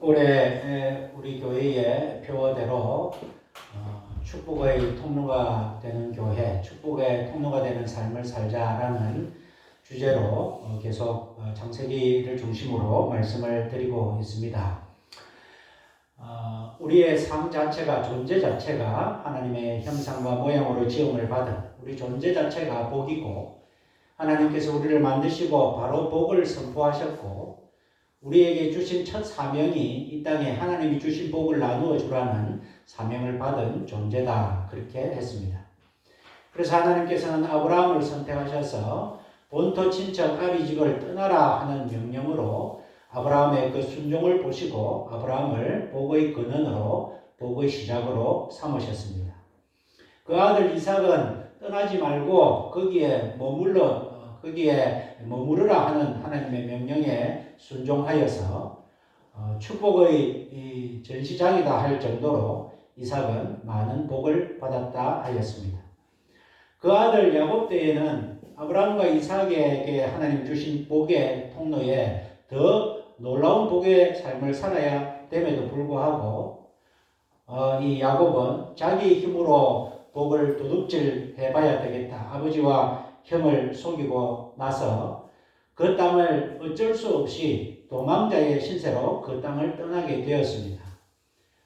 올해 우리 교회의 표어대로 축복의 통로가 되는 교회, 축복의 통로가 되는 삶을 살자라는 주제로 계속 창세기를 중심으로 말씀을 드리고 있습니다. 우리의 삶 자체가, 존재 자체가 하나님의 형상과 모양으로 지음을 받은 우리 존재 자체가 복이고, 하나님께서 우리를 만드시고 바로 복을 선포하셨고, 우리에게 주신 첫 사명이 이 땅에 하나님이 주신 복을 나누어 주라는 사명을 받은 존재다, 그렇게 했습니다. 그래서 하나님께서는 아브라함을 선택하셔서 본토 친척 아비집을 떠나라 하는 명령으로 아브라함의 그 순종을 보시고 아브라함을 복의 근원으로, 복의 시작으로 삼으셨습니다. 그 아들 이삭은 떠나지 말고 거기에 머무르라 하는 하나님의 명령에 순종하여서 축복의 전시장이다 할 정도로 이삭은 많은 복을 받았다 하였습니다. 그 아들 야곱 때에는 아브라함과 이삭에게 하나님 주신 복의 통로에 더 놀라운 복의 삶을 살아야 됨에도 불구하고 이 야곱은 자기 힘으로 복을 도둑질 해봐야 되겠다, 아버지와 형을 속이고 나서 그 땅을 어쩔 수 없이 도망자의 신세로 그 땅을 떠나게 되었습니다.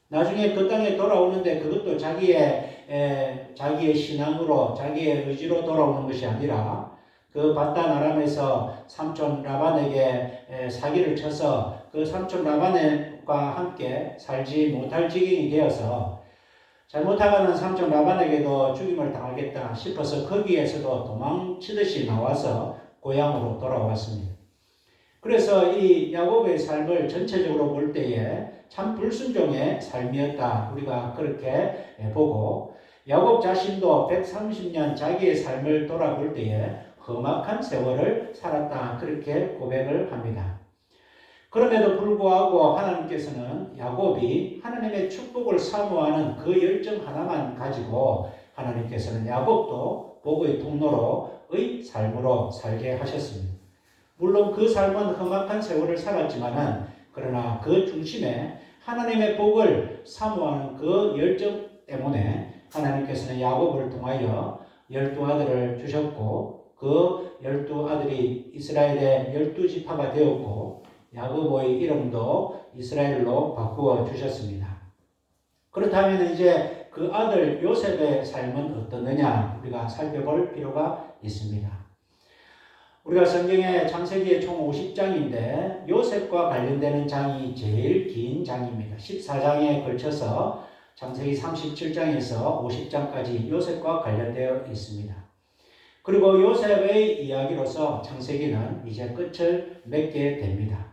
나중에 그 땅에 돌아오는데 그것도 자기의 신앙으로, 자기의 의지로 돌아오는 것이 아니라 그 바단 아람에서 삼촌 라반에게 사기를 쳐서 그 삼촌 라반과 함께 살지 못할 지경이 되어서 잘못하면 삼촌 라반에게도 죽임을 당하겠다 싶어서 거기에서도 도망치듯이 나와서 고향으로 돌아왔습니다. 그래서 이 야곱의 삶을 전체적으로 볼 때에 참 불순종의 삶이었다, 우리가 그렇게 보고, 야곱 자신도 130년 자기의 삶을 돌아볼 때에 험악한 세월을 살았다, 그렇게 고백을 합니다. 그럼에도 불구하고 하나님께서는 야곱이 하나님의 축복을 사모하는 그 열정 하나만 가지고 하나님께서는 야곱도 복의 통로로의 삶으로 살게 하셨습니다. 물론 그 삶은 험악한 세월을 살았지만은, 그러나 그 중심에 하나님의 복을 사모하는 그 열정 때문에 하나님께서는 야곱을 통하여 12아들을 주셨고, 그 12아들이 이스라엘의 12지파가 되었고, 야곱의 이름도 이스라엘로 바꾸어 주셨습니다. 그렇다면 이제 그 아들 요셉의 삶은 어떻느냐, 우리가 살펴볼 필요가 있습니다. 우리가 성경의 창세기에 총 50장인데 요셉과 관련되는 장이 제일 긴 장입니다. 14장에 걸쳐서 창세기 37장에서 50장까지 요셉과 관련되어 있습니다. 그리고 요셉의 이야기로서 창세기는 이제 끝을 맺게 됩니다.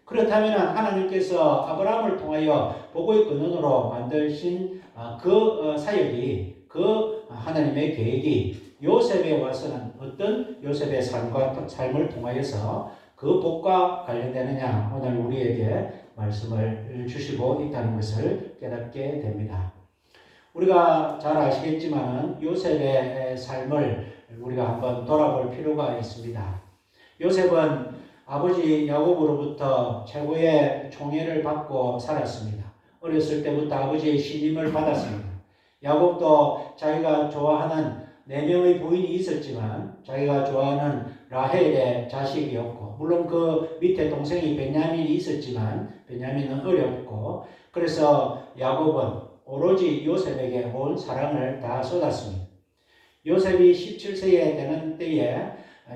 그렇다면 하나님께서 아브라함을 통하여 복의 근원으로 만드신 그 사역이, 그 하나님의 계획이 요셉에 와서는 어떤 요셉의 삶을 통하여서 그 복과 관련되느냐, 오늘 우리에게 말씀을 주시고 있다는 것을 깨닫게 됩니다. 우리가 잘 아시겠지만 요셉의 삶을 우리가 한번 돌아볼 필요가 있습니다. 요셉은 아버지 야곱으로부터 최고의 총애를 받고 살았습니다. 어렸을 때부터 아버지의 신임을 받았습니다. 야곱도 자기가 좋아하는 4명의 부인이 있었지만 자기가 좋아하는 라헬의 자식이었고, 물론 그 밑에 동생이 베냐민이 있었지만 베냐민은 어렸고, 그래서 야곱은 오로지 요셉에게 온 사랑을 다 쏟았습니다. 요셉이 17세에 되는 때에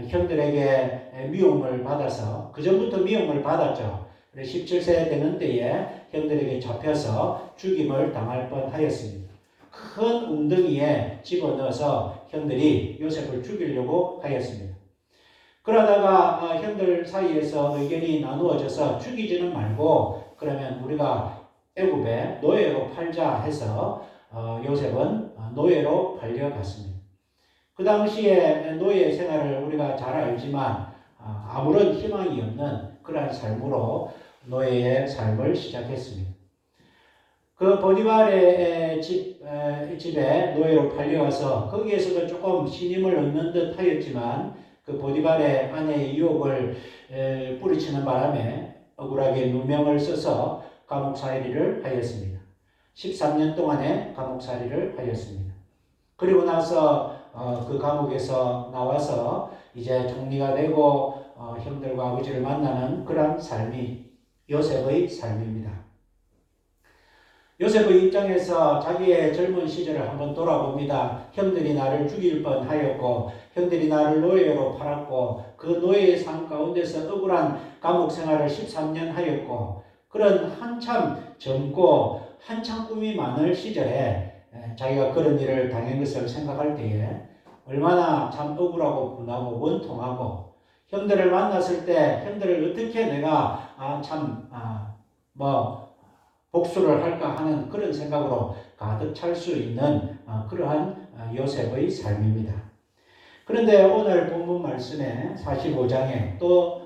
형들에게 미움을 받아서, 그 전부터 미움을 받았죠. 17세 되는 때에 형들에게 잡혀서 죽임을 당할 뻔하였습니다. 큰 웅덩이에 집어넣어서 형들이 요셉을 죽이려고 하였습니다. 그러다가 형들 사이에서 의견이 나누어져서 죽이지는 말고 그러면 우리가 애굽에 노예로 팔자 해서 요셉은 노예로 팔려갔습니다. 그 당시에 노예 생활을 우리가 잘 알지만 아무런 희망이 없는 그러한 삶으로 노예의 삶을 시작했습니다. 그 보디발의 집에 노예로 팔려와서 거기에서도 조금 신임을 얻는 듯 하였지만 그 보디발의 아내의 유혹을 뿌리치는 바람에 억울하게 누명을 써서 감옥살이를 하였습니다. 13년 동안의 감옥살이를 하였습니다. 그리고 나서 그 감옥에서 나와서 이제 총리가 되고 형들과 아버지를 만나는 그런 삶이 요셉의 삶입니다. 요셉의 입장에서 자기의 젊은 시절을 한번 돌아봅니다. 형들이 나를 죽일 뻔하였고 형들이 나를 노예로 팔았고 그 노예의 삶 가운데서 억울한 감옥 생활을 13년 하였고 그런 한참 젊고 한참 꿈이 많을 시절에 자기가 그런 일을 당한 것을 생각할 때에 얼마나 참 억울하고 분하고 원통하고 형들을 만났을 때 형들을 어떻게 내가 복수를 할까 하는 그런 생각으로 가득 찰 수 있는 그러한 요셉의 삶입니다. 그런데 오늘 본문 말씀에 45장에 또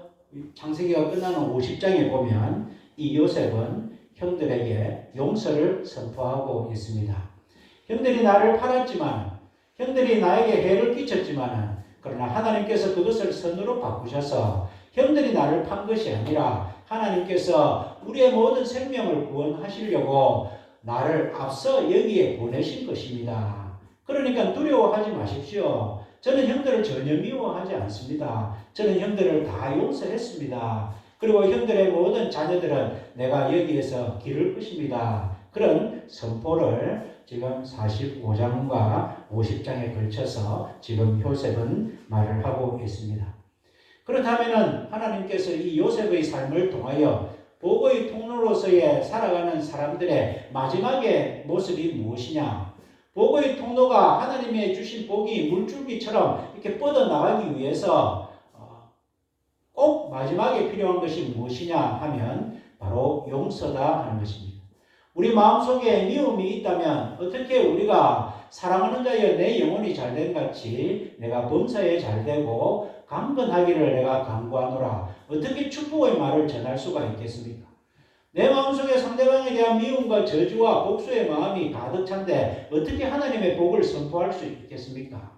창세기가 끝나는 50장에 보면 이 요셉은 형들에게 용서를 선포하고 있습니다. 형들이 나를 팔았지만 형들이 나에게 해를 끼쳤지만 그러나 하나님께서 그것을 선으로 바꾸셔서 형들이 나를 판 것이 아니라 하나님께서 우리의 모든 생명을 구원하시려고 나를 앞서 여기에 보내신 것입니다. 그러니까 두려워하지 마십시오. 저는 형들을 전혀 미워하지 않습니다. 저는 형들을 다 용서했습니다. 그리고 형들의 모든 자녀들은 내가 여기에서 기를 것입니다. 그런 선포를 지금 45장과 50장에 걸쳐서 지금 요셉은 말을 하고 있습니다. 그렇다면 하나님께서 이 요셉의 삶을 통하여 복의 통로로서의 살아가는 사람들의 마지막의 모습이 무엇이냐? 복의 통로가 하나님의 주신 복이 물줄기처럼 이렇게 뻗어나가기 위해서 꼭 마지막에 필요한 것이 무엇이냐 하면 바로 용서다 하는 것입니다. 우리 마음속에 미움이 있다면 어떻게 우리가 사랑하는 자여 내 영혼이 잘된 같이 내가 범사에 잘되고 강건하기를 내가 간구하노라. 어떻게 축복의 말을 전할 수가 있겠습니까? 내 마음속에 상대방에 대한 미움과 저주와 복수의 마음이 가득 찬데 어떻게 하나님의 복을 선포할 수 있겠습니까?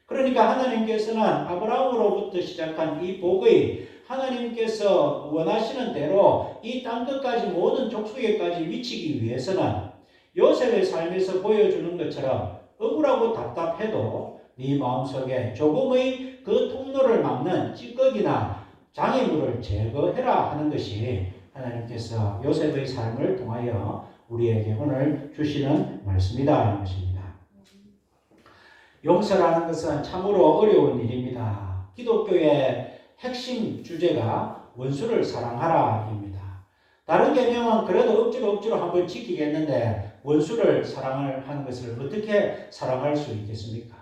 그러니까 하나님께서는 아브라함으로부터 시작한 이 복의 하나님께서 원하시는 대로 이 땅끝까지 모든 족속에까지 미치기 위해서는 요셉의 삶에서 보여주는 것처럼 억울하고 답답해도 네 마음속에 조금의 그 통로를 막는 찌꺼기나 장애물을 제거해라 하는 것이 하나님께서 요셉의 삶을 통하여 우리에게 오늘 주시는 말씀이다 하는 것입니다. 용서라는 것은 참으로 어려운 일입니다. 기독교의 핵심 주제가 원수를 사랑하라입니다. 다른 계명은 그래도 억지로 한번 지키겠는데 원수를 사랑을 하는 것을 어떻게 사랑할 수 있겠습니까?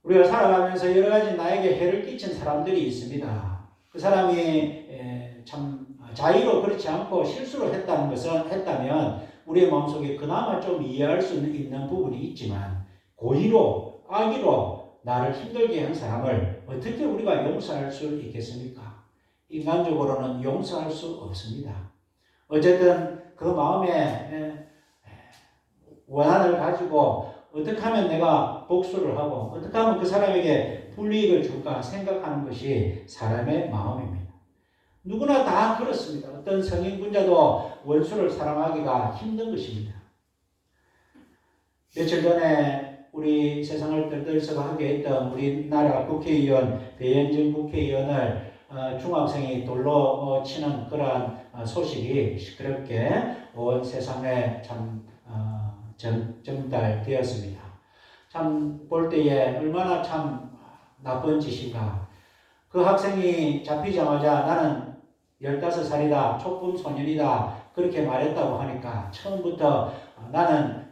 우리가 살아가면서 여러 가지 나에게 해를 끼친 사람들이 있습니다. 그 사람이 참 자의로 그렇지 않고 실수로 했다면 우리의 마음속에 그나마 좀 이해할 수 있는 부분이 있지만 고의로 악의로 나를 힘들게 한 사람을 어떻게 우리가 용서할 수 있겠습니까? 인간적으로는 용서할 수 없습니다. 어쨌든 그 마음에 원한을 가지고 어떻게 하면 내가 복수를 하고 어떻게 하면 그 사람에게 불이익을 줄까 생각하는 것이 사람의 마음입니다. 누구나 다 그렇습니다. 어떤 성인군자도 원수를 사랑하기가 힘든 것입니다. 며칠 전에 우리 세상을 들썩하게 했던 우리나라 국회의원 배현진 국회의원을 중학생이 돌로 치는 그러한 소식이 시끄럽게 온 세상에 참 전달되었습니다. 참 볼 때에 얼마나 참 나쁜 짓인가. 그 학생이 잡히자마자 나는 15살이다, 촉분 소년이다 그렇게 말했다고 하니까 처음부터 나는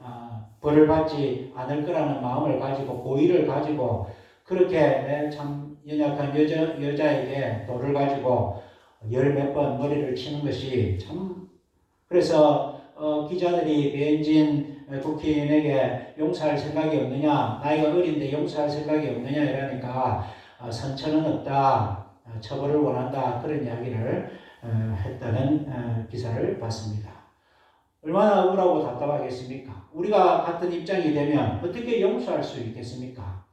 벌을 받지 않을 거라는 마음을 가지고 고의를 가지고 그렇게 참 연약한 여자에게 돌을 가지고 열 몇 번 머리를 치는 것이 참 그래서 기자들이 배현진 국회의원에게 용서할 생각이 없느냐 나이가 어린데 용서할 생각이 없느냐 이러니까 선처는 없다 처벌을 원한다 그런 이야기를 했다는 기사를 봤습니다. 얼마나 억울하고 답답하겠습니까? 우리가 같은 입장이 되면 어떻게 용서할 수 있겠습니까?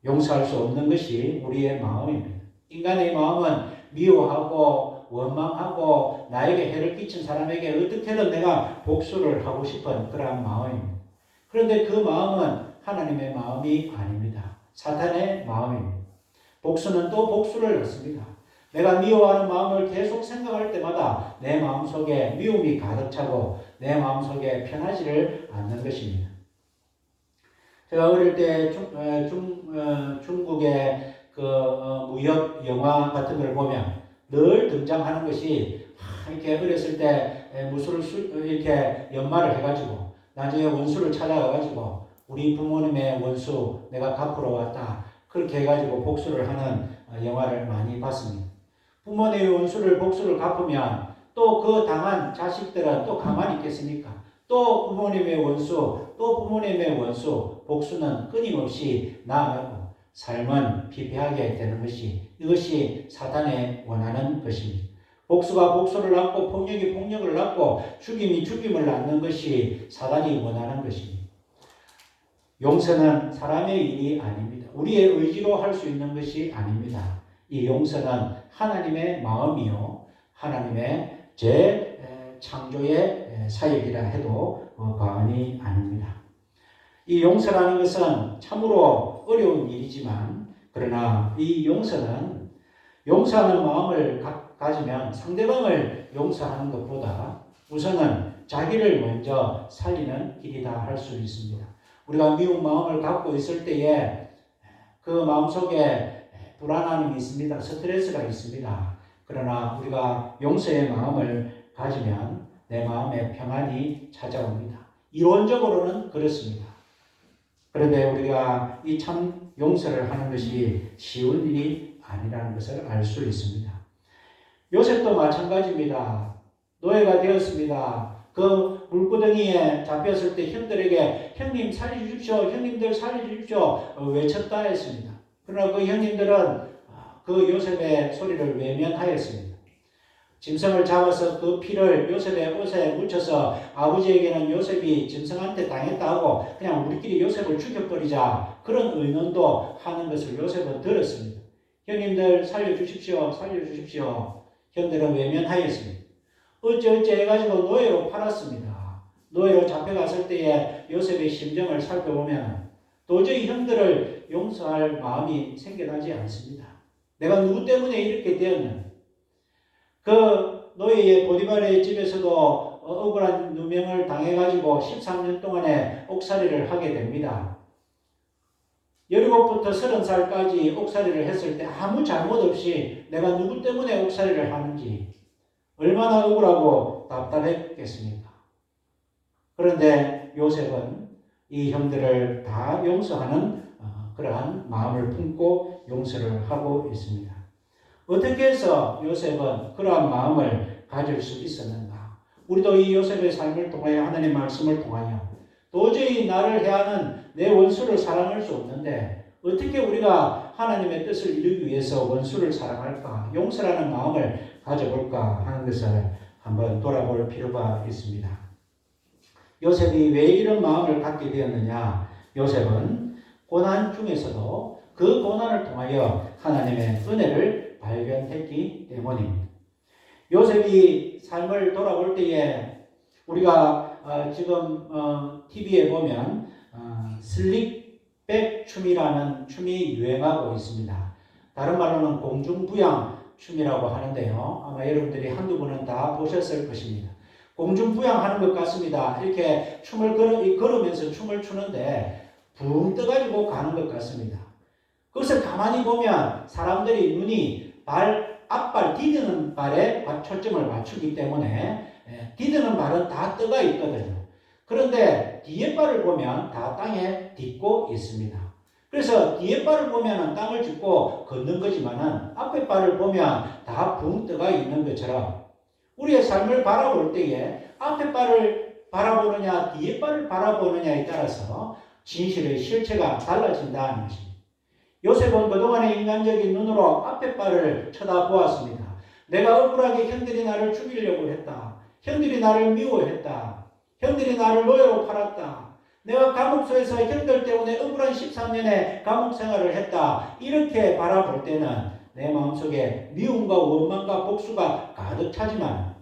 용서할 수 없는 것이 우리의 마음입니다. 인간의 마음은 미워하고 원망하고 나에게 해를 끼친 사람에게 어떻게든 내가 복수를 하고 싶은 그러한 마음입니다. 그런데 그 마음은 하나님의 마음이 아닙니다. 사탄의 마음입니다. 복수는 또 복수를 낳습니다. 내가 미워하는 마음을 계속 생각할 때마다 내 마음속에 미움이 가득 차고 내 마음속에 편하지를 않는 것입니다. 제가 어릴 때 중국의 무협 영화 같은 걸 보면 늘 등장하는 것이 이렇게 어렸을 때 무술을 이렇게 연마를 해가지고 나중에 원수를 찾아가가지고 우리 부모님의 원수 내가 갚으러 왔다 그렇게 해가지고 복수를 하는 영화를 많이 봤습니다. 부모님의 원수를 복수를 갚으면 또 그 당한 자식들은 또 가만히 있겠습니까? 또 부모님의 원수, 또 부모님의 원수, 복수는 끊임없이 나아가고 삶은 피폐하게 되는 것이 이것이 사탄의 원하는 것입니다. 복수가 복수를 낳고 폭력이 폭력을 낳고 죽임이 죽임을 낳는 것이 사단이 원하는 것입니다. 용서는 사람의 일이 아닙니다. 우리의 의지로 할 수 있는 것이 아닙니다. 이 용서는 하나님의 마음이요 하나님의 재창조의 사역이라 해도 과언이 아닙니다. 이 용서라는 것은 참으로 어려운 일이지만 그러나 이 용서는 용서하는 마음을 가지면 상대방을 용서하는 것보다 우선은 자기를 먼저 살리는 길이다 할 수 있습니다. 우리가 미운 마음을 갖고 있을 때에 그 마음속에 불안함이 있습니다. 스트레스가 있습니다. 그러나 우리가 용서의 마음을 가지면 내 마음에 평안이 찾아옵니다. 이론적으로는 그렇습니다. 그런데 우리가 이 참 용서를 하는 것이 쉬운 일이 아니라는 것을 알 수 있습니다. 요셉도 마찬가지입니다. 노예가 되었습니다. 그 물구덩이에 잡혔을 때 형들에게 형님 살려주십시오. 형님들 살려주십시오. 외쳤다 했습니다. 그러나 그 형님들은 그 요셉의 소리를 외면하였습니다. 짐승을 잡아서 그 피를 요셉의 옷에 묻혀서 아버지에게는 요셉이 짐승한테 당했다 하고 그냥 우리끼리 요셉을 죽여버리자 그런 의논도 하는 것을 요셉은 들었습니다. 형님들 살려주십시오. 살려주십시오. 형들은 외면하였습니다. 어찌어찌 해가지고 노예로 팔았습니다. 노예로 잡혀갔을 때에 요셉의 심정을 살펴보면 도저히 형들을 용서할 마음이 생겨나지 않습니다. 내가 누구 때문에 이렇게 되었는? 그 노예의 보디발의 집에서도 억울한 누명을 당해가지고 13년 동안에 옥살이를 하게 됩니다. 17부터 30살까지 옥살이를 했을 때 아무 잘못 없이 내가 누구 때문에 옥살이를 하는지 얼마나 억울하고 답답했겠습니까? 그런데 요셉은 이 형들을 다 용서하는 그러한 마음을 품고 용서를 하고 있습니다. 어떻게 해서 요셉은 그러한 마음을 가질 수 있었는가? 우리도 이 요셉의 삶을 통하여 하나님의 말씀을 통하여 도저히 나를 해하는 내 원수를 사랑할 수 없는데 어떻게 우리가 하나님의 뜻을 이루기 위해서 원수를 사랑할까? 용서라는 마음을 가져볼까 하는 것을 한번 돌아볼 필요가 있습니다. 요셉이 왜 이런 마음을 갖게 되었느냐? 요셉은 고난 중에서도 그 고난을 통하여 하나님의 은혜를 발견했기 때문입니다. 요셉이 삶을 돌아볼 때에 우리가 지금 TV에 보면 슬릭백 춤이라는 춤이 유행하고 있습니다. 다른 말로는 공중부양 춤이라고 하는데요. 아마 여러분들이 한두 번은 다 보셨을 것입니다. 공중부양하는 것 같습니다. 이렇게 춤을 걸으면서 춤을 추는데 붕 떠가지고 가는 것 같습니다. 그것을 가만히 보면 사람들이 눈이 앞발 디디는 발에 초점을 맞추기 때문에 디디는 발은 다 떠가 있거든요. 그런데 뒤에 발을 보면 다 땅에 딛고 있습니다. 그래서 뒤에 발을 보면 땅을 짚고 걷는 거지만은 앞에 발을 보면 다 붕 떠가 있는 것처럼 우리의 삶을 바라볼 때에 앞에 발을 바라보느냐 뒤에 발을 바라보느냐에 따라서 진실의 실체가 달라진다는 것입니다. 요셉은 그동안의 인간적인 눈으로 앞에 발을 쳐다보았습니다. 내가 억울하게 형들이 나를 죽이려고 했다. 형들이 나를 미워했다. 형들이 나를 노예로 팔았다. 내가 감옥소에서 형들 때문에 억울한 13년의 감옥 생활을 했다. 이렇게 바라볼 때는 내 마음속에 미움과 원망과 복수가 가득 차지만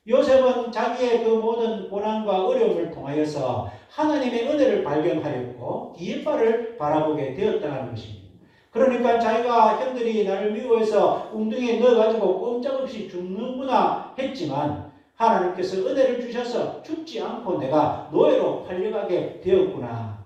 요셉은 자기의 그 모든 고난과 어려움을 통하여서 하나님의 은혜를 발견하였고 기업발을 바라보게 되었다는 것입니다. 그러니까 자기가 형들이 나를 미워해서 웅덩이에 넣어가지고 꼼짝없이 죽는구나 했지만 하나님께서 은혜를 주셔서 죽지 않고 내가 노예로 팔려가게 되었구나.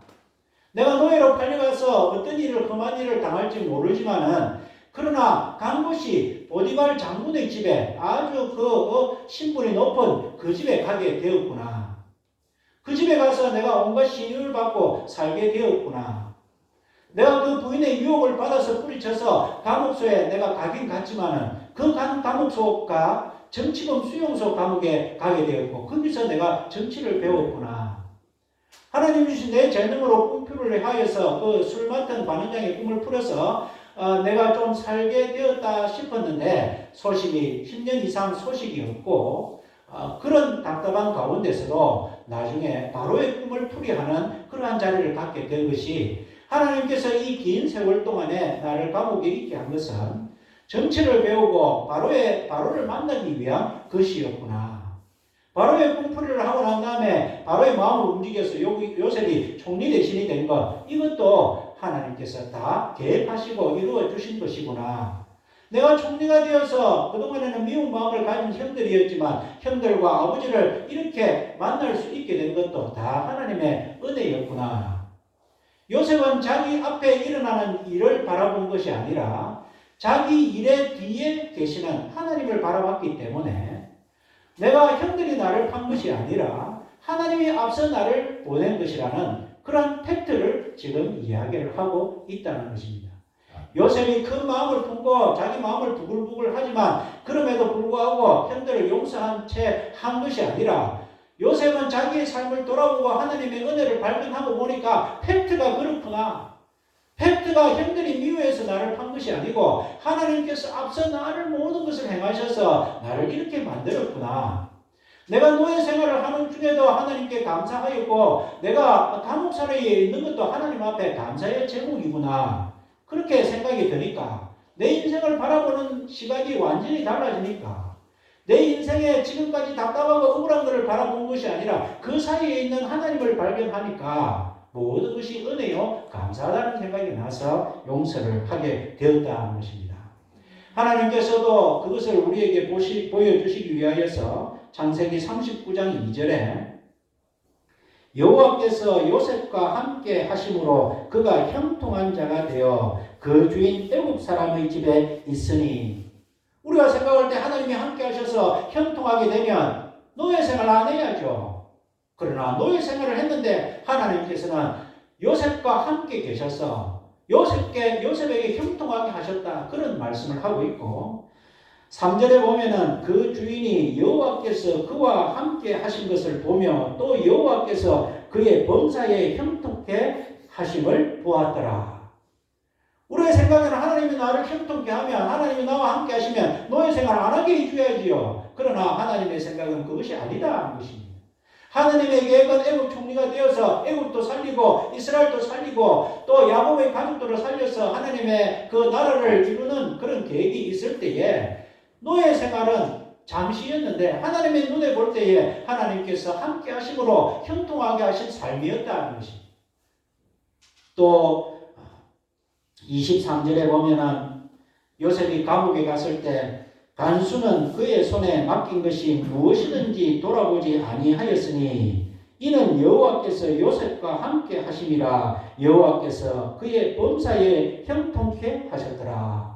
내가 노예로 팔려가서 어떤 일을 험한 일을 당할지 모르지만은 그러나 간 곳이 보디발 장군의 집에 아주 신분이 높은 그 집에 가게 되었구나. 그 집에 가서 내가 온갖 신유를 받고 살게 되었구나. 내가 그 부인의 유혹을 받아서 뿌리쳐서 감옥소에 내가 가긴 갔지만은 그 감옥소가 정치범 수용소 감옥에 가게 되었고 거기서 내가 정치를 배웠구나. 하나님 주신 내 재능으로 꿈표를 하여서 그 술 맡은 관원장의 꿈을 풀어서 내가 좀 살게 되었다 싶었는데 소식이 10년 이상 소식이 없고 그런 답답한 가운데서도 나중에 바로의 꿈을 풀이하는 그러한 자리를 갖게 된 것이 하나님께서 이 긴 세월 동안에 나를 감옥에 있게 한 것은 정치를 배우고 바로를 만나기 위한 것이었구나. 바로의 꿈풀이를 하고 난 다음에 바로의 마음을 움직여서 요셉이 총리 대신이 된 것, 이것도 하나님께서 다 계획하시고 이루어 주신 것이구나. 내가 총리가 되어서 그동안에는 미운 마음을 가진 형들이었지만 형들과 아버지를 이렇게 만날 수 있게 된 것도 다 하나님의 은혜였구나. 요셉은 자기 앞에 일어나는 일을 바라본 것이 아니라 자기 일의 뒤에 계시는 하나님을 바라봤기 때문에 내가 형들이 나를 판 것이 아니라 하나님이 앞서 나를 보낸 것이라는 그런 팩트를 지금 이야기를 하고 있다는 것입니다. 요셉이 큰 마음을 품고 자기 마음을 부글부글 하지만 그럼에도 불구하고 형들을 용서한 채 한 것이 아니라 요셉은 자기의 삶을 돌아보고 하나님의 은혜를 발견하고 보니까 팩트가 그렇구나. 팩트가 형들이 미워해서 나를 판 것이 아니고 하나님께서 앞서 나를 모든 것을 행하셔서 나를 이렇게 만들었구나. 내가 노예 생활을 하는 중에도 하나님께 감사하였고 내가 감옥사로에 있는 것도 하나님 앞에 감사의 제목이구나. 그렇게 생각이 드니까 내 인생을 바라보는 시각이 완전히 달라지니까 내 인생에 지금까지 답답하고 억울한 것을 바라본 것이 아니라 그 사이에 있는 하나님을 발견하니까 모든 것이 은혜요 감사하다는 생각이 나서 용서를 하게 되었다는 것입니다. 하나님께서도 그것을 우리에게 보여주시기 위하여서 창세기 39장 2절에 여호와께서 요셉과 함께 하심으로 그가 형통한 자가 되어 그 주인 애굽 사람의 집에 있으니 우리가 생각할 때 하나님이 함께 하셔서 형통하게 되면 노예 생활 안 해야죠. 그러나 노예 생활을 했는데 하나님께서는 요셉과 함께 계셔서 요셉에게 형통하게 하셨다. 그런 말씀을 하고 있고 3절에 보면은 그 주인이 여호와께서 그와 함께 하신 것을 보며 또 여호와께서 그의 범사에 형통케 하심을 보았더라. 우리의 생각에는 하나님이 나를 형통케 하면 하나님이 나와 함께 하시면 노예 생활 안 하게 해줘야지요. 그러나 하나님의 생각은 그것이 아니다는 것입니다. 하나님의 계획은 애굽 총리가 되어서 애굽도 살리고 이스라엘도 살리고 또 야곱의 가족들을 살려서 하나님의 그 나라를 이루는 그런 계획이 있을 때에 노예 생활은 잠시였는데 하나님의 눈에 볼 때에 하나님께서 함께 하심으로 형통하게 하신 삶이었다는 것입니다. 또 23절에 보면은 요셉이 감옥에 갔을 때 간수는 그의 손에 맡긴 것이 무엇이든지 돌아보지 아니하였으니 이는 여호와께서 요셉과 함께 하심이라 여호와께서 그의 범사에 형통케 하셨더라.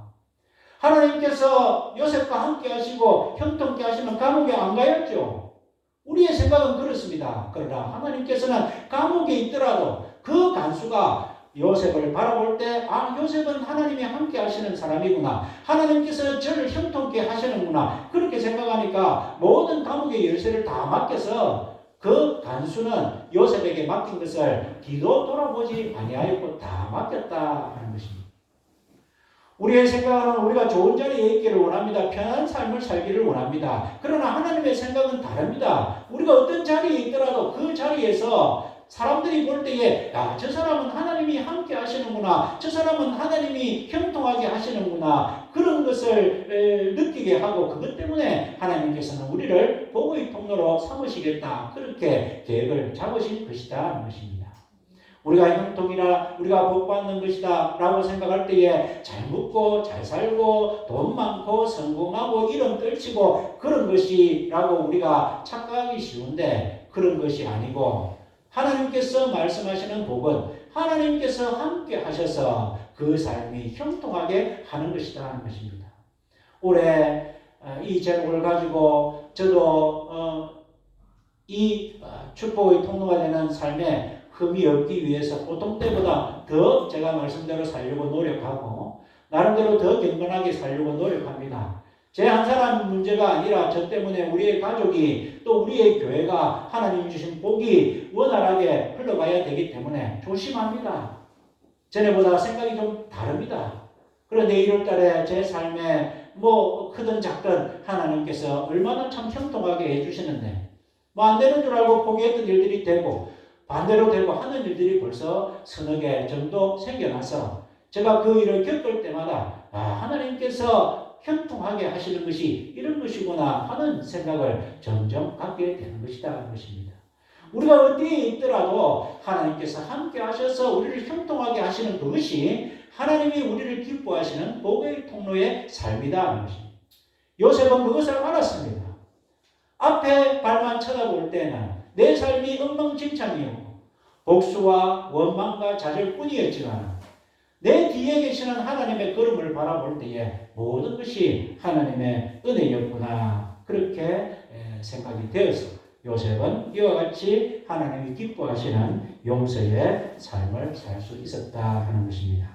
하나님께서 요셉과 함께 하시고 형통케 하시면 감옥에 안 가야죠. 우리의 생각은 그렇습니다. 그러나 하나님께서는 감옥에 있더라도 그 간수가 요셉을 바라볼 때 요셉은 하나님이 함께 하시는 사람이구나. 하나님께서 저를 형통케 하시는구나. 그렇게 생각하니까 모든 감옥의 열쇠를 다 맡겨서 그 간수는 요셉에게 맡긴 것을 뒤도 돌아보지 아니하였고 다 맡겼다 하는 것입니다. 우리의 생각은 우리가 좋은 자리에 있기를 원합니다. 편안한 삶을 살기를 원합니다. 그러나 하나님의 생각은 다릅니다. 우리가 어떤 자리에 있더라도 그 자리에서 사람들이 볼 때에 야, 저 사람은 하나님이 함께 하시는구나. 저 사람은 하나님이 형통하게 하시는구나. 그런 것을 느끼게 하고 그것 때문에 하나님께서는 우리를 복의 통로로 삼으시겠다. 그렇게 계획을 잡으신 것이다 하는 것입니다. 우리가 형통이라 우리가 복받는 것이다 라고 생각할 때에 잘 먹고 잘 살고 돈 많고 성공하고 이름 떨치고 그런 것이라고 우리가 착각하기 쉬운데 그런 것이 아니고 하나님께서 말씀하시는 복은 하나님께서 함께 하셔서 그 삶이 형통하게 하는 것이다 하는 것입니다. 올해 이 제목을 가지고 저도 이 축복의 통로가 되는 삶에 흠이 없기 위해서 보통 때보다 더 제가 말씀대로 살려고 노력하고 나름대로 더 경건하게 살려고 노력합니다. 제 한 사람 문제가 아니라 저 때문에 우리의 가족이 또 우리의 교회가 하나님 주신 복이 원활하게 흘러가야 되기 때문에 조심합니다. 전에보다 생각이 좀 다릅니다. 그런데 1월달에 제 삶에 뭐 크든 작든 하나님께서 얼마나 참 형통하게 해주시는데 뭐 안 되는 줄 알고 포기했던 일들이 되고 반대로 되고 하는 일들이 벌써 서너 개 정도 생겨나서 제가 그 일을 겪을 때마다 하나님께서 형통하게 하시는 것이 이런 것이구나 하는 생각을 점점 갖게 되는 것이다 하는 것입니다. 우리가 어디에 있더라도 하나님께서 함께 하셔서 우리를 형통하게 하시는 그것이 하나님이 우리를 기뻐하시는 복의 통로의 삶이다 하는 것입니다. 요셉은 그것을 알았습니다. 앞에 발만 쳐다볼 때는 내 삶이 엉망진창이었고 복수와 원망과 좌절뿐이었지만 내 뒤에 계시는 하나님의 걸음을 바라볼 때에 모든 것이 하나님의 은혜였구나 그렇게 생각이 되어서 요셉은 이와 같이 하나님이 기뻐하시는 용서의 삶을 살 수 있었다 하는 것입니다.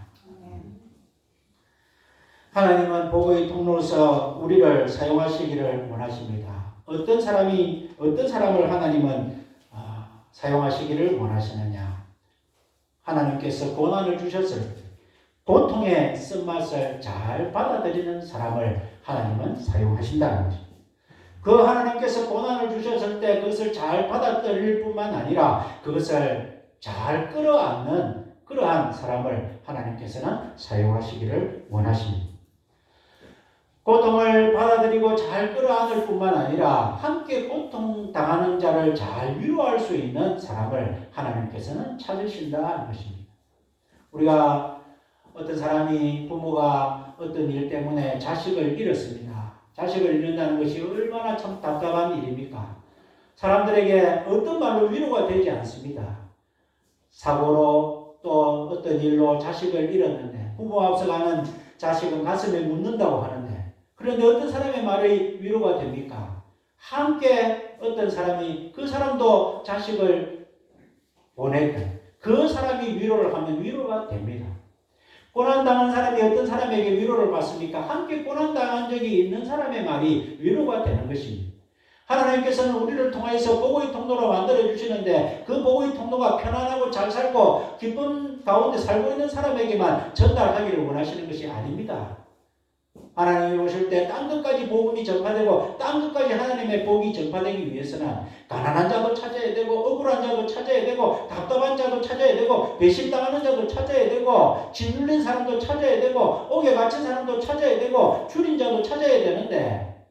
하나님은 복의 통로로서 우리를 사용하시기를 원하십니다. 어떤 사람을 하나님은 사용하시기를 원하시느냐? 하나님께서 고난을 주셨을 때 고통의 쓴맛을 잘 받아들이는 사람을 하나님은 사용하신다는 것입니다. 그 하나님께서 고난을 주셨을 때 그것을 잘 받아들일 뿐만 아니라 그것을 잘 끌어안는 그러한 사람을 하나님께서는 사용하시기를 원하십니다. 고통을 받아들이고 잘 끌어안을 뿐만 아니라 함께 고통당하는 자를 잘 위로할 수 있는 사람을 하나님께서는 찾으신다는 것입니다. 우리가 어떤 사람이 부모가 어떤 일 때문에 자식을 잃었습니다. 자식을 잃는다는 것이 얼마나 참 답답한 일입니까? 사람들에게 어떤 말로 위로가 되지 않습니다. 사고로 또 어떤 일로 자식을 잃었는데 부모 앞서가는 자식은 가슴에 묻는다고 하는데 그런데 어떤 사람의 말이 위로가 됩니까? 함께 어떤 사람이 그 사람도 자식을 보냈던 그 사람이 위로를 하면 위로가 됩니다. 고난당한 사람이 어떤 사람에게 위로를 받습니까? 함께 고난당한 적이 있는 사람의 말이 위로가 되는 것입니다. 하나님께서는 우리를 통해서 복의 통로로 만들어주시는데 그 복의 통로가 편안하고 잘 살고 기쁜 가운데 살고 있는 사람에게만 전달하기를 원하시는 것이 아닙니다. 하나님이 오실 때 땅끝까지 복음이 전파되고 땅끝까지 하나님의 복이 전파되기 위해서는 가난한 자도 찾아야 되고 억울한 자도 찾아야 되고 답답한 자도 찾아야 되고 배신당하는 자도 찾아야 되고 짓눌린 사람도 찾아야 되고 옥에 갇힌 사람도 찾아야 되고 줄인 자도 찾아야 되는데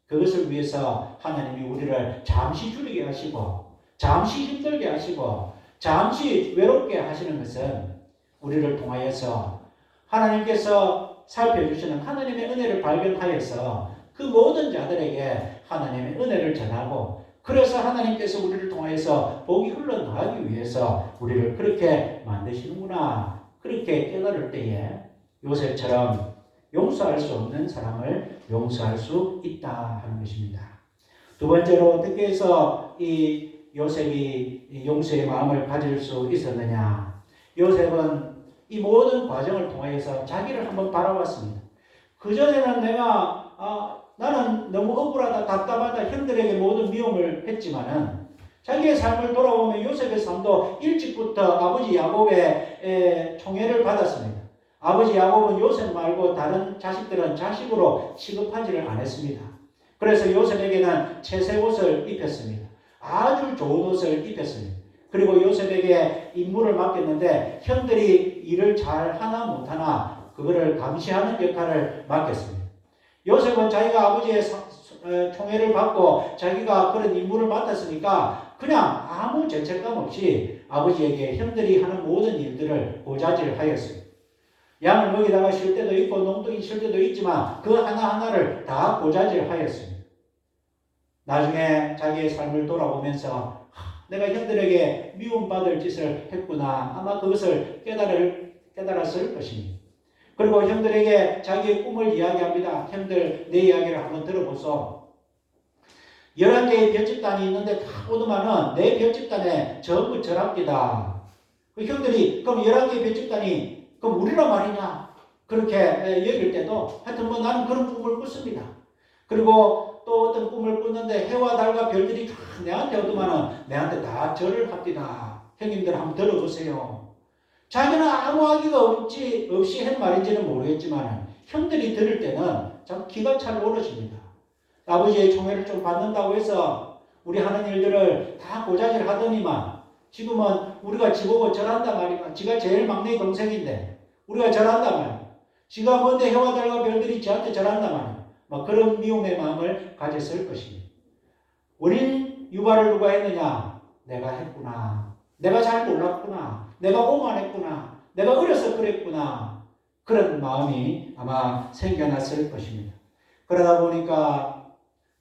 그것을 위해서 하나님이 우리를 잠시 줄이게 하시고 잠시 힘들게 하시고 잠시 외롭게 하시는 것은 우리를 통하여서 하나님께서 살펴주시는 하나님의 은혜를 발견하여서 그 모든 자들에게 하나님의 은혜를 전하고 그래서 하나님께서 우리를 통하여서 복이 흘러나가기 위해서 우리를 그렇게 만드시는구나 그렇게 깨달을 때에 요셉처럼 용서할 수 없는 사람을 용서할 수 있다 하는 것입니다. 두 번째로 어떻게 해서 이 요셉이 용서의 마음을 가질 수 있었느냐? 요셉은 이 모든 과정을 통해서 자기를 한번 바라봤습니다. 그전에는 나는 너무 억울하다, 답답하다, 형들에게 모든 미움을 했지만은 자기의 삶을 돌아보면 요셉의 삶도 일찍부터 아버지 야곱의 총애를 받았습니다. 아버지 야곱은 요셉 말고 다른 자식들은 자식으로 취급하지를 않았습니다. 그래서 요셉에게는 채색 옷을 입혔습니다. 아주 좋은 옷을 입혔습니다. 그리고 요셉에게 임무를 맡겼는데 형들이 일을 잘 하나 못하나 그거를 감시하는 역할을 맡겼습니다. 요셉은 자기가 아버지의 총애를 받고 자기가 그런 임무를 맡았으니까 그냥 아무 죄책감 없이 아버지에게 형들이 하는 모든 일들을 고자질하였습니다. 양을 먹이다가 쉴 때도 있고 농둥이 쉴 때도 있지만 그 하나하나를 다 고자질하였습니다. 나중에 자기의 삶을 돌아보면서 내가 형들에게 미움받을 짓을 했구나. 아마 그것을 깨달았을 것입니다. 그리고 형들에게 자기의 꿈을 이야기합니다. 형들 내 이야기를 한번 들어보소. 11개의 별집단이 있는데 다 오더만은 내 별집단에 전부 절합기다. 그 형들이 그럼 11개의 별집단이 그럼 우리란 말이냐? 그렇게 여길 때도 하여튼 뭐 나는 그런 꿈을 꿨습니다. 그리고 또 어떤 꿈을 꿨는데 해와 달과 별들이 다 내한테 오더만은 내한테 다 절을 합니다. 형님들 한번 들어보세요. 자기는 아무 악의가 없이 한 말인지는 모르겠지만 형들이 들을 때는 참 기가 찰 오르십니다. 아버지의 총애를 좀 받는다고 해서 우리 하는 일들을 다 고자질 하더니만 지금은 우리가 지보고 절한단 말이야. 지가 제일 막내 동생인데 우리가 절한단 말이야. 지가 뭔데 해와 달과 별들이 저한테 절한단 말이야. 막 그런 미움의 마음을 가졌을 것입니다. 원인 유발을 누가 했느냐? 내가 했구나. 내가 잘 몰랐구나. 내가 오만했구나. 내가 어려서 그랬구나. 그런 마음이 아마 생겨났을 것입니다. 그러다 보니까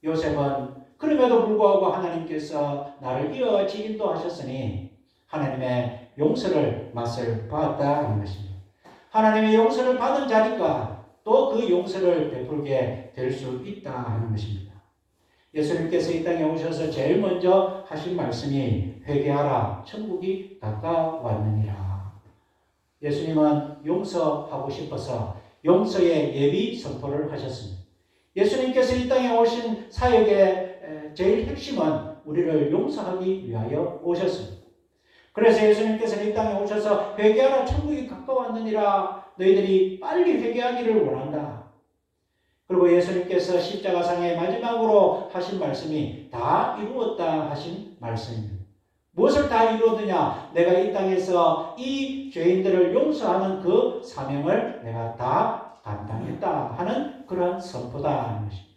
요셉은 그럼에도 불구하고 하나님께서 나를 이와 같이 인도하셨으니 하나님의 용서를 맛을 봤다 하는 것입니다. 하나님의 용서를 받은 자니까 또 그 용서를 베풀게 될 수 있다 하는 것입니다. 예수님께서 이 땅에 오셔서 제일 먼저 하신 말씀이 회개하라 천국이 가까웠느니라. 예수님은 용서하고 싶어서 용서의 예비 선포를 하셨습니다. 예수님께서 이 땅에 오신 사역의 제일 핵심은 우리를 용서하기 위하여 오셨습니다. 그래서 예수님께서는 이 땅에 오셔서 회개하라 천국이 가까웠느니라. 너희들이 빨리 회개하기를 원한다. 그리고 예수님께서 십자가상의 마지막으로 하신 말씀이 다 이루었다 하신 말씀입니다. 무엇을 다 이루었느냐? 내가 이 땅에서 이 죄인들을 용서하는 그 사명을 내가 다 감당했다 하는 그런 선포다 하는 것입니다.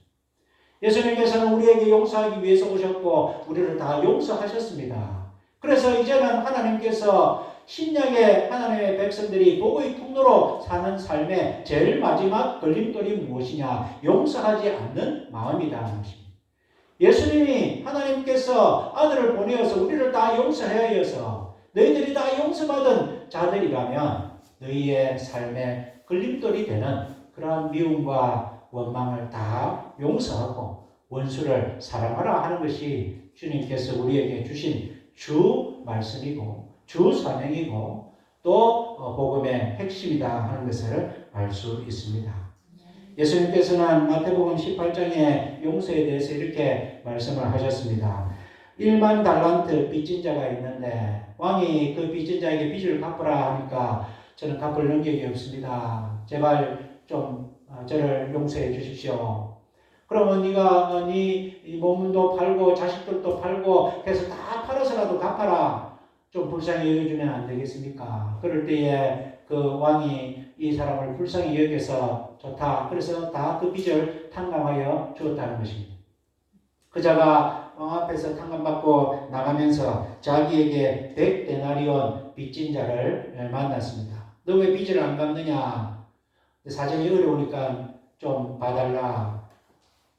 예수님께서는 우리에게 용서하기 위해서 오셨고 우리를 다 용서하셨습니다. 그래서 이제는 하나님께서 신약의 하나님의 백성들이 복의 통로로 사는 삶의 제일 마지막 걸림돌이 무엇이냐? 용서하지 않는 마음이다 하는 것입니다. 예수님이 하나님께서 아들을 보내어서 우리를 다 용서해야 해서 너희들이 다 용서받은 자들이라면 너희의 삶의 걸림돌이 되는 그러한 미움과 원망을 다 용서하고 원수를 사랑하라 하는 것이 주님께서 우리에게 주신 주 말씀이고 주 사명이고 또 복음의 핵심이다 하는 것을 알 수 있습니다. 예수님께서는 마태복음 18장의 용서에 대해서 이렇게 말씀을 하셨습니다. 1만 달란트 빚진 자가 있는데 왕이 그 빚진 자에게 빚을 갚으라 하니까 저는 갚을 능력이 없습니다. 제발 좀 저를 용서해 주십시오. 그러면 네가 네 몸도 팔고 자식들도 팔고 해서 다 팔아서라도 갚아라. 좀 불쌍히 여겨주면 안 되겠습니까? 그럴 때에 그 왕이 이 사람을 불쌍히 여겨서 좋다. 그래서 다 그 빚을 탕감하여 주었다는 것입니다. 그 자가 왕 앞에서 탕감받고 나가면서 자기에게 100데나리온 빚진 자를 만났습니다. 너 왜 빚을 안 갚느냐? 사정이 어려우니까 좀 봐달라.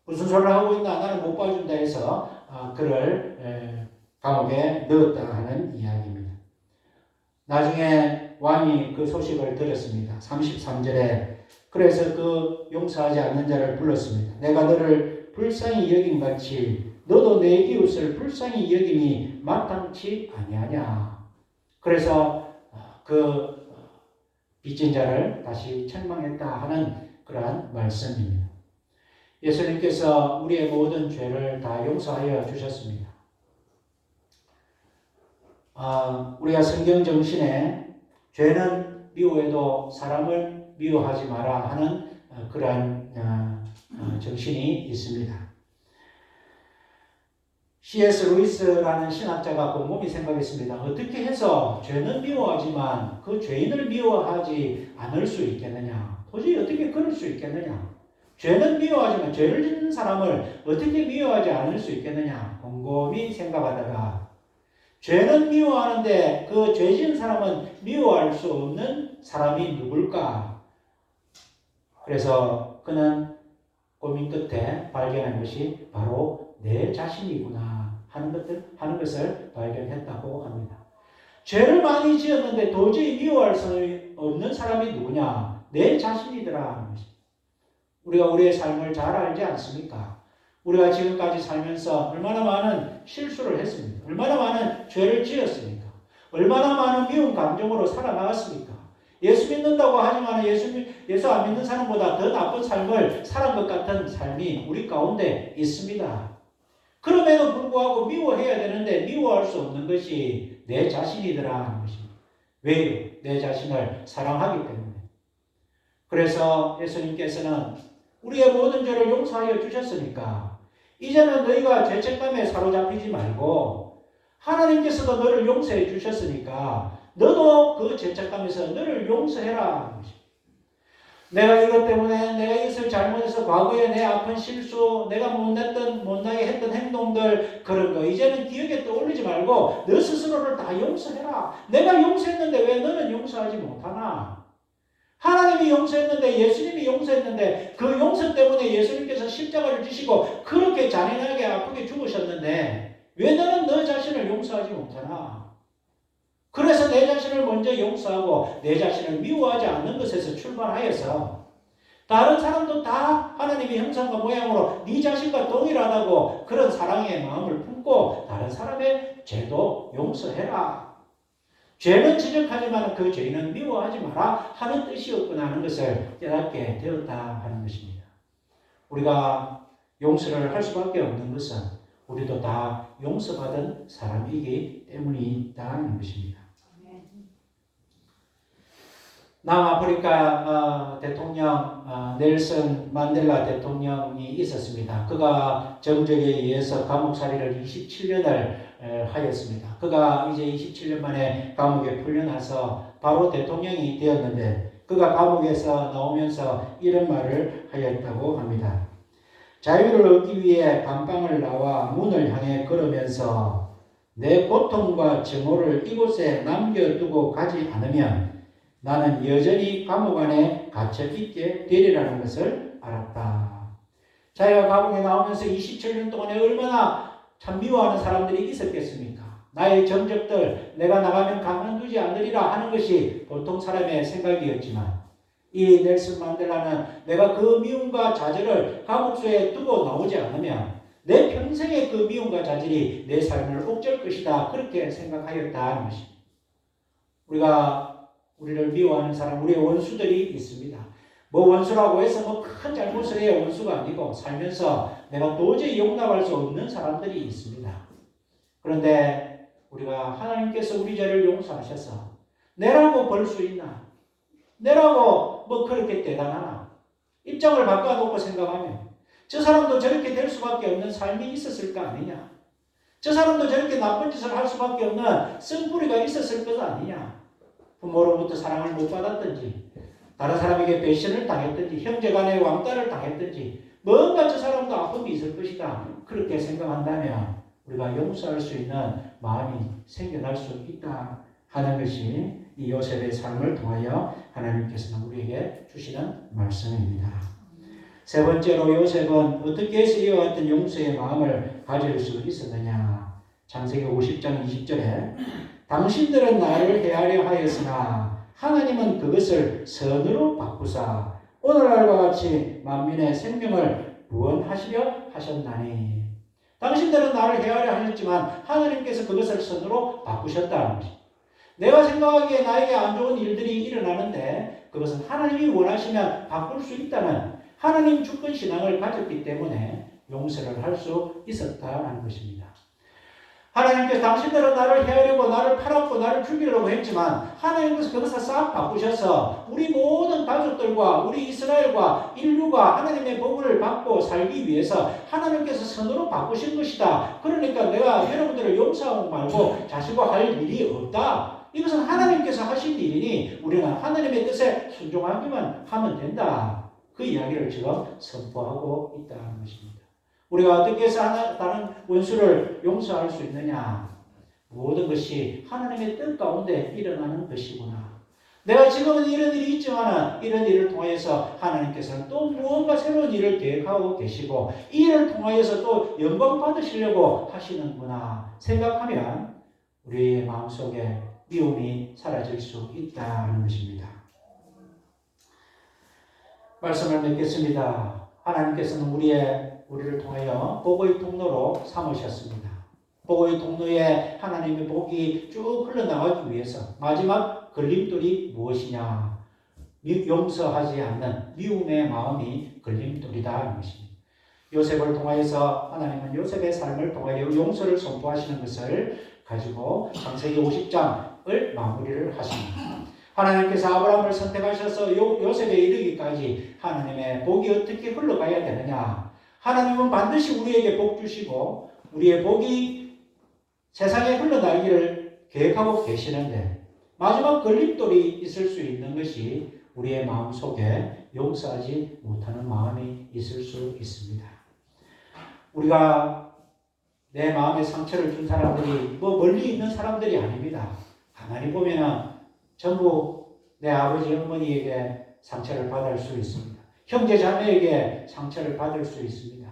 무슨 소리를 하고 있나? 나는 못 봐준다 해서 그를 감옥에 넣었다 하는 이야기입니다. 나중에 왕이 그 소식을 들었습니다. 33절에 그래서 그 용서하지 않는 자를 불렀습니다. 내가 너를 불쌍히 여김같이 너도 내 이웃을 불쌍히 여김이 마땅치 아니하냐. 그래서 그 빚진 자를 다시 책망했다 하는 그러한 말씀입니다. 예수님께서 우리의 모든 죄를 다 용서하여 주셨습니다. 우리가 성경 정신에 죄는 미워해도 사람을 미워하지 마라 하는 그러한 정신이 있습니다. C.S. 루이스라는 신학자가 곰곰이 생각했습니다. 어떻게 해서 죄는 미워하지만 그 죄인을 미워하지 않을 수 있겠느냐? 도저히 어떻게 그럴 수 있겠느냐? 죄는 미워하지만 죄를 짓는 사람을 어떻게 미워하지 않을 수 있겠느냐? 곰곰이 생각하다가 죄는 미워하는데 그 죄 지은 사람은 미워할 수 없는 사람이 누굴까? 그래서 그는 고민 끝에 발견한 것이 바로 내 자신이구나 하는 것을 발견했다고 합니다. 죄를 많이 지었는데 도저히 미워할 수 없는 사람이 누구냐? 내 자신이더라 하는 것입니다. 우리가 우리의 삶을 잘 알지 않습니까? 우리가 지금까지 살면서 얼마나 많은 실수를 했습니까? 얼마나 많은 죄를 지었습니까? 얼마나 많은 미운 감정으로 살아나갔습니까? 예수 믿는다고 하지만 예수 안 믿는 사람보다 더 나쁜 삶을 살은 것 같은 삶이 우리 가운데 있습니다. 그럼에도 불구하고 미워해야 되는데 미워할 수 없는 것이 내 자신이더라 하는 것입니다. 왜요? 내 자신을 사랑하기 때문에. 그래서 예수님께서는 우리의 모든 죄를 용서하여 주셨으니까 이제는 너희가 죄책감에 사로잡히지 말고 하나님께서도 너를 용서해 주셨으니까 너도 그 죄책감에서 너를 용서해라. 내가 이것 때문에 내가 이것을 잘못해서 과거에 내 아픈 실수, 내가 못나게 했던 행동들 그런 거 이제는 기억에 떠올리지 말고 너 스스로를 다 용서해라. 내가 용서했는데 왜 너는 용서하지 못하나? 하나님이 용서했는데 예수님이 용서했는데 그 용서 때문에 예수님께서 십자가를 지시고 그렇게 잔인하게 아프게 죽으셨는데 왜 너는 너 자신을 용서하지 못하나? 그래서 내 자신을 먼저 용서하고 내 자신을 미워하지 않는 것에서 출발하여서 다른 사람도 다 하나님의 형상과 모양으로 네 자신과 동일하다고 그런 사랑의 마음을 품고 다른 사람의 죄도 용서해라. 죄는 지적하지만 그 죄인은 미워하지 마라 하는 뜻이었구나 하는 것을 깨닫게 되었다 하는 것입니다. 우리가 용서를 할 수밖에 없는 것은 우리도 다 용서받은 사람이기 때문이다는 것입니다. 남아프리카 대통령 넬슨 만델라 대통령이 있었습니다. 그가 정적에 의해서 감옥살이를 27년을 하였습니다. 그가 이제 27년 만에 감옥에 풀려나서 바로 대통령이 되었는데 그가 감옥에서 나오면서 이런 말을 하였다고 합니다. 자유를 얻기 위해 감방을 나와 문을 향해 걸으면서 내 고통과 증오를 이곳에 남겨두고 가지 않으면 나는 여전히 감옥 안에 갇혀 있게 되리라는 것을 알았다. 자기가 감옥에 나오면서 27년 동안에 얼마나 참 미워하는 사람들이 있었겠습니까? 나의 정적들 내가 나가면 가만두지 않으리라 하는 것이 보통 사람의 생각이었지만 이 넬슨 만델라는 내가 그 미움과 좌절을 감옥소에 두고 나오지 않으면 내 평생의 그 미움과 좌절이 내 삶을 옥죄할 것이다. 그렇게 생각하였다는 것입니다. 우리를 미워하는 사람, 우리의 원수들이 있습니다. 원수라고 해서 큰 잘못을 해야 원수가 아니고 살면서 내가 도저히 용납할 수 없는 사람들이 있습니다. 그런데 우리가 하나님께서 우리 죄를 용서하셔서 내라고 벌 수 있나? 내라고 그렇게 대단하나? 입장을 바꿔놓고 생각하면 저 사람도 저렇게 될 수밖에 없는 삶이 있었을까 아니냐? 저 사람도 저렇게 나쁜 짓을 할 수밖에 없는 쓴뿌리가 있었을 것 아니냐? 부모로부터 사랑을 못 받았든지 다른 사람에게 배신을 당했든지 형제간에 왕따를 당했든지 뭔가 저 사람도 아픔이 있을 것이다. 그렇게 생각한다면 우리가 용서할 수 있는 마음이 생겨날 수 있다 하는 것이 이 요셉의 삶을 통하여 하나님께서는 우리에게 주시는 말씀입니다. 세 번째로 요셉은 어떻게 해서 이와 같은 용서의 마음을 가질 수 있었느냐? 창세기 50장 20절에 당신들은 나를 해하려 하였으나 하나님은 그것을 선으로 바꾸사 오늘날과 같이 만민의 생명을 구원하시려 하셨나니. 당신들은 나를 해하려 하셨지만 하나님께서 그것을 선으로 바꾸셨다는 것입니다. 내가 생각하기에 나에게 안 좋은 일들이 일어나는데 그것은 하나님이 원하시면 바꿀 수 있다는 하나님 주권 신앙을 가졌기 때문에 용서를 할 수 있었다는 것입니다. 하나님께서 당신들은 나를 헤아리고 나를 팔았고 나를 죽이려고 했지만 하나님께서 그것을 싹 바꾸셔서 우리 모든 가족들과 우리 이스라엘과 인류가 하나님의 복을 받고 살기 위해서 하나님께서 선으로 바꾸신 것이다. 그러니까 내가 여러분들을 용서하고 말고 자시고 할 일이 없다. 이것은 하나님께서 하신 일이니 우리는 하나님의 뜻에 순종하기만 하면 된다. 그 이야기를 지금 선포하고 있다는 것입니다. 우리가 어떻게 해서 다른 원수를 용서할 수 있느냐? 모든 것이 하나님의 뜻 가운데 일어나는 것이구나. 내가 지금은 이런 일이 있지만 이런 일을 통해서 하나님께서는 또 무언가 새로운 일을 계획하고 계시고 이 일을 통하여서 또 영광 받으시려고 하시는구나 생각하면 우리의 마음속에 미움이 사라질 수 있다는 것입니다. 말씀을 맺겠습니다. 하나님께서는 우리를 통하여 복의 통로로 삼으셨습니다. 복의 통로에 하나님의 복이 쭉 흘러나가기 위해서 마지막 걸림돌이 무엇이냐? 용서하지 않는 미움의 마음이 걸림돌이다 하는 것입니다. 요셉을 통하여서 하나님은 요셉의 삶을 통하여 용서를 선포하시는 것을 가지고 창세기 50장을 마무리를 하십니다. 하나님께서 아브라함을 선택하셔서 요셉에 이르기까지 하나님의 복이 어떻게 흘러가야 되느냐? 하나님은 반드시 우리에게 복 주시고 우리의 복이 세상에 흘러나기를 계획하고 계시는데 마지막 걸림돌이 있을 수 있는 것이 우리의 마음속에 용서하지 못하는 마음이 있을 수 있습니다. 우리가 내 마음에 상처를 준 사람들이 멀리 있는 사람들이 아닙니다. 가만히 보면은 전부 내 아버지 어머니에게 상처를 받을 수 있습니다. 형제 자매에게 상처를 받을 수 있습니다.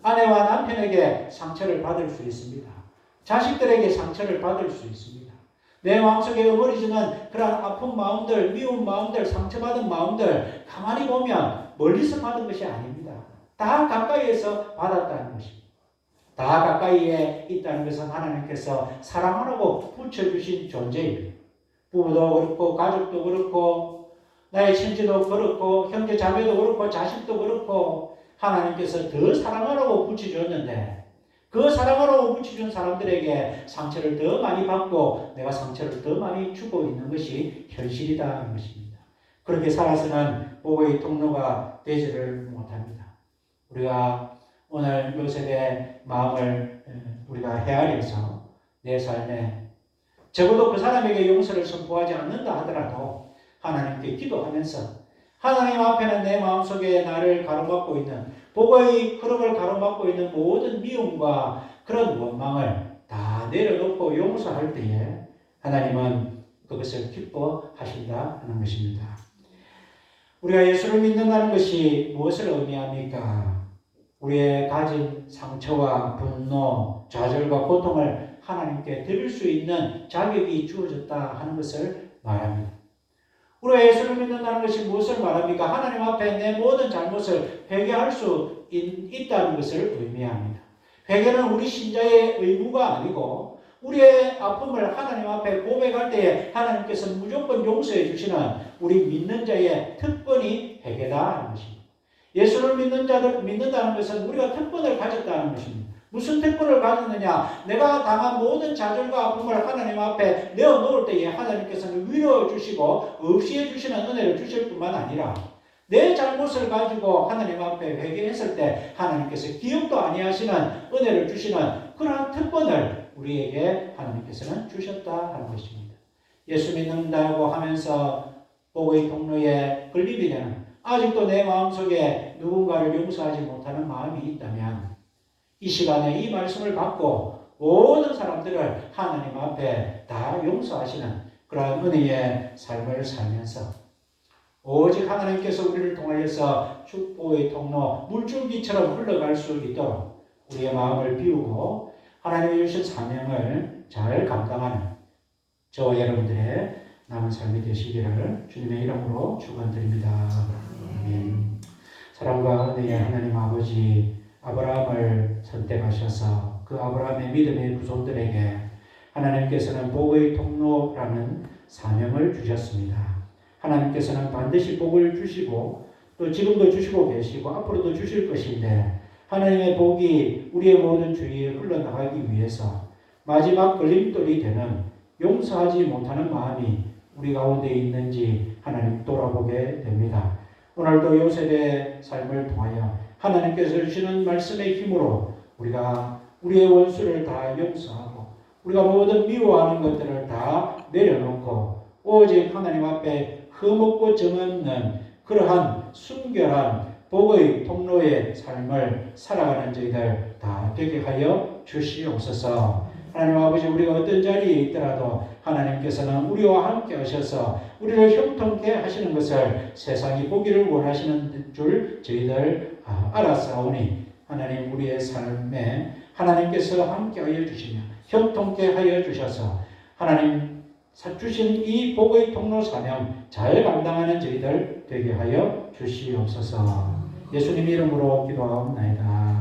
아내와 남편에게 상처를 받을 수 있습니다. 자식들에게 상처를 받을 수 있습니다. 내 마음속에 어머니지는 그런 아픈 마음들, 미운 마음들, 상처받은 마음들 가만히 보면 멀리서 받은 것이 아닙니다. 다 가까이에서 받았다는 것입니다. 다 가까이에 있다는 것은 하나님께서 사랑하라고 붙여주신 존재입니다. 부부도 그렇고 가족도 그렇고 나의 친지도 그렇고 형제 자매도 그렇고 자식도 그렇고 하나님께서 더 사랑하라고 붙여줬는데 그 사랑하라고 붙여준 사람들에게 상처를 더 많이 받고 내가 상처를 더 많이 주고 있는 것이 현실이다 것입니다. 그렇게 살아서는 복의 통로가 되지를 못합니다. 우리가 오늘 요셉의 마음을 우리가 헤아려서 내 삶에 적어도 그 사람에게 용서를 선포하지 않는다 하더라도 하나님께 기도하면서 하나님 앞에는 내 마음속에 나를 가로막고 있는 복의 흐름을 가로막고 있는 모든 미움과 그런 원망을 다 내려놓고 용서할 때에 하나님은 그것을 기뻐하신다 하는 것입니다. 우리가 예수를 믿는다는 것이 무엇을 의미합니까? 우리의 가진 상처와 분노, 좌절과 고통을 하나님께 드릴 수 있는 자격이 주어졌다 하는 것을 말합니다. 우리가 예수를 믿는다는 것이 무엇을 말합니까? 하나님 앞에 내 모든 잘못을 회개할 수 있다는 것을 의미합니다. 회개는 우리 신자의 의무가 아니고 우리의 아픔을 하나님 앞에 고백할 때에 하나님께서 무조건 용서해 주시는 우리 믿는 자의 특권이 회개다 하는 것입니다. 예수를 믿는다는 것은 우리가 특권을 가졌다는 것입니다. 무슨 특권을 가졌느냐? 내가 당한 모든 좌절과 아픔을 하나님 앞에 내어놓을 때에 하나님께서는 위로해 주시고 없이해 주시는 은혜를 주실 뿐만 아니라 내 잘못을 가지고 하나님 앞에 회개했을 때 하나님께서 기억도 아니하시는 은혜를 주시는 그러한 특권을 우리에게 하나님께서는 주셨다 하는 것입니다. 예수 믿는다고 하면서 복의 통로에 걸림이 되는 아직도 내 마음속에 누군가를 용서하지 못하는 마음이 있다면 이 시간에 이 말씀을 받고 모든 사람들을 하나님 앞에 다 용서하시는 그러한 은혜의 삶을 살면서 오직 하나님께서 우리를 통하여서 축복의 통로 물줄기처럼 흘러갈 수 있도록 우리의 마음을 비우고 하나님이 주신 사명을 잘 감당하는 저와 여러분들의 남은 삶이 되시기를 주님의 이름으로 축원드립니다. 아멘. 사랑과 은혜의 하나님 아버지 아브라함을 선택하셔서 그 아브라함의 믿음의 후손들에게 하나님께서는 복의 통로라는 사명을 주셨습니다. 하나님께서는 반드시 복을 주시고 또 지금도 주시고 계시고 앞으로도 주실 것인데 하나님의 복이 우리의 모든 주위에 흘러나가기 위해서 마지막 걸림돌이 되는 용서하지 못하는 마음이 우리 가운데 있는지 하나님 돌아보게 됩니다. 오늘도 요셉의 삶을 통하여 하나님께서 주시는 말씀의 힘으로 우리가 우리의 원수를 다 용서하고 우리가 모든 미워하는 것들을 다 내려놓고 오직 하나님 앞에 흠없고 정없는 그러한 순결한 복의 통로의 삶을 살아가는 저희들 다 되게 하여 주시옵소서. 하나님 아버지, 우리가 어떤 자리에 있더라도 하나님께서는 우리와 함께 하셔서 우리를 형통케 하시는 것을 세상이 보기를 원하시는 줄 저희들 알았사오니 하나님 우리의 삶에 하나님께서 함께 하여 주시며 형통케 하여 주셔서 하나님 주신 이 복의 통로 사명 잘 감당하는 저희들 되게 하여 주시옵소서. 예수님 이름으로 기도하옵나이다.